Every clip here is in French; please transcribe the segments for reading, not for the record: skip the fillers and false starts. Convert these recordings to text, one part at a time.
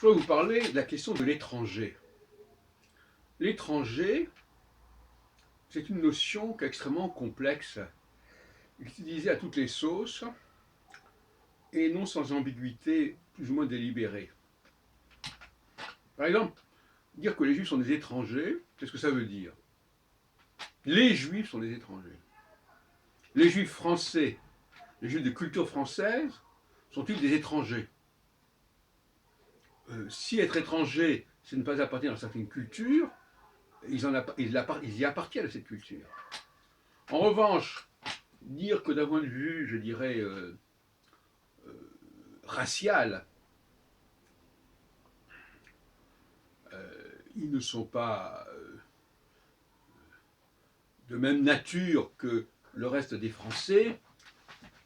Je voudrais vous parler de la question de l'étranger. L'étranger, c'est une notion qui est extrêmement complexe, utilisée à toutes les sauces et non sans ambiguïté plus ou moins délibérée. Par exemple, dire que les Juifs sont des étrangers, qu'est-ce que ça veut dire? Les Juifs sont des étrangers. Les Juifs français, les Juifs de culture française, sont-ils des étrangers? Si être étranger, c'est ne pas appartenir à certaines cultures, ils y appartiennent à cette culture. En revanche, dire que d'un point de vue, je dirais, racial, ils ne sont pas de même nature que le reste des Français,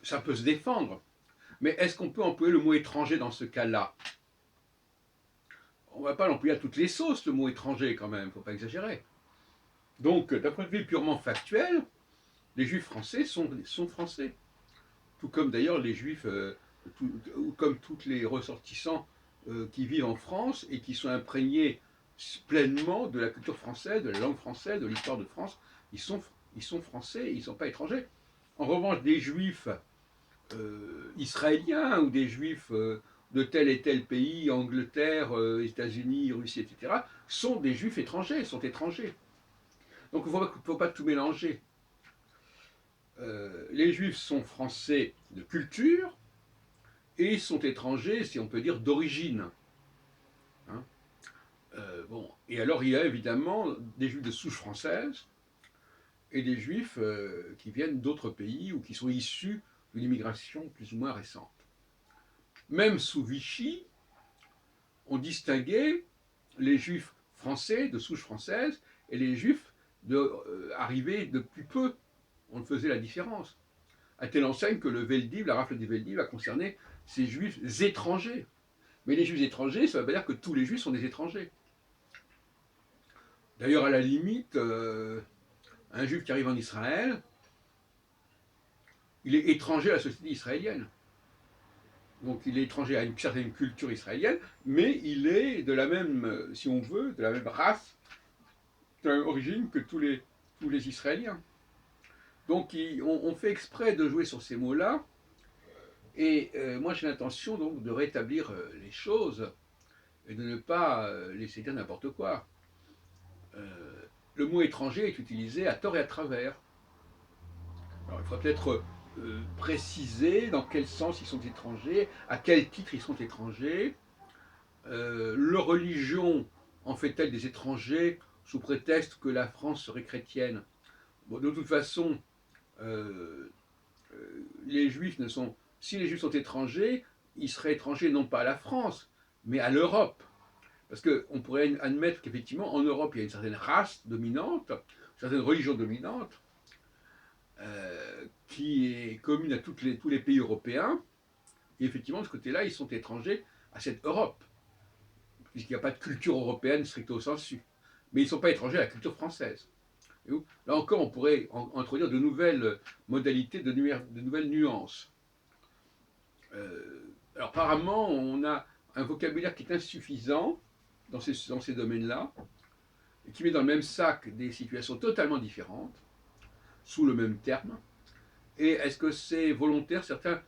ça peut se défendre. Mais est-ce qu'on peut employer le mot étranger dans ce cas-là? On ne va pas l'employer à toutes les sauces, le mot étranger, quand même, il ne faut pas exagérer. Donc, d'un point de vue purement factuel, les Juifs français sont français. Tout comme d'ailleurs les Juifs, comme tous les ressortissants qui vivent en France et qui sont imprégnés pleinement de la culture française, de la langue française, de l'histoire de France, ils sont français, ils ne sont pas étrangers. En revanche, des Juifs israéliens ou des Juifs de tel et tel pays, Angleterre, États-Unis, Russie, etc., sont des Juifs étrangers, sont étrangers. Donc il ne faut pas tout mélanger. Les Juifs sont français de culture et sont étrangers, si on peut dire, d'origine. Hein, bon. Et alors il y a évidemment des Juifs de souche française et des Juifs qui viennent d'autres pays ou qui sont issus d'une immigration plus ou moins récente. Même sous Vichy, on distinguait les Juifs français de souche française et les Juifs arrivés depuis peu. On faisait la différence. À telle enseigne que le Veldiv, la rafle des Veldiv, a concerné ces Juifs étrangers. Mais les Juifs étrangers, ça ne veut pas dire que tous les Juifs sont des étrangers. D'ailleurs, à la limite, un Juif qui arrive en Israël, il est étranger à la société israélienne. Donc il est étranger à une certaine culture israélienne, mais il est de la même, si on veut, de la même race, de la même origine que tous les Israéliens. Donc on fait exprès de jouer sur ces mots-là, et moi j'ai l'intention donc de rétablir les choses et de ne pas laisser dire n'importe quoi. Le mot étranger est utilisé à tort et à travers. Alors il faudra peut-être préciser dans quel sens ils sont étrangers, à quel titre ils sont étrangers. Leur religion en fait-elle des étrangers sous prétexte que la France serait chrétienne? Bon, de toute façon, les Juifs ne sont... Si les Juifs sont étrangers, ils seraient étrangers non pas à la France, mais à l'Europe. Parce qu'on pourrait admettre qu'effectivement, en Europe, il y a une certaine race dominante, une certaine religion dominante, qui est commune à tous les pays européens. Et effectivement, de ce côté-là, ils sont étrangers à cette Europe, puisqu'il n'y a pas de culture européenne stricto sensu. Mais ils ne sont pas étrangers à la culture française. Là encore, on pourrait introduire de nouvelles modalités, de nouvelles nuances. Alors apparemment, on a un vocabulaire qui est insuffisant dans ces domaines-là, et qui met dans le même sac des situations totalement différentes, sous le même terme. Et est-ce que c'est volontaire? Certains, à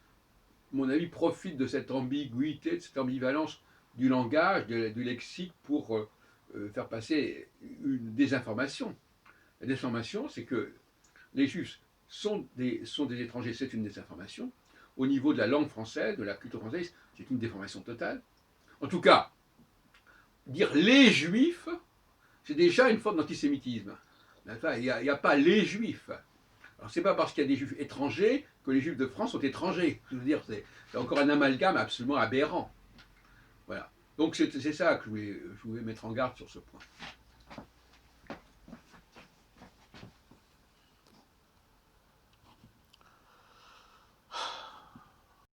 mon avis, profitent de cette ambiguïté, de cette ambivalence du langage, du lexique, pour faire passer une désinformation. La désinformation, c'est que les Juifs sont des étrangers, c'est une désinformation. Au niveau de la langue française, de la culture française, c'est une déformation totale. En tout cas, dire les Juifs, c'est déjà une forme d'antisémitisme. Il n'y a pas les Juifs. Alors c'est pas parce qu'il y a des Juifs étrangers que les Juifs de France sont étrangers. Je veux dire, c'est encore un amalgame absolument aberrant. Voilà. Donc c'est ça que je voulais mettre en garde sur ce point.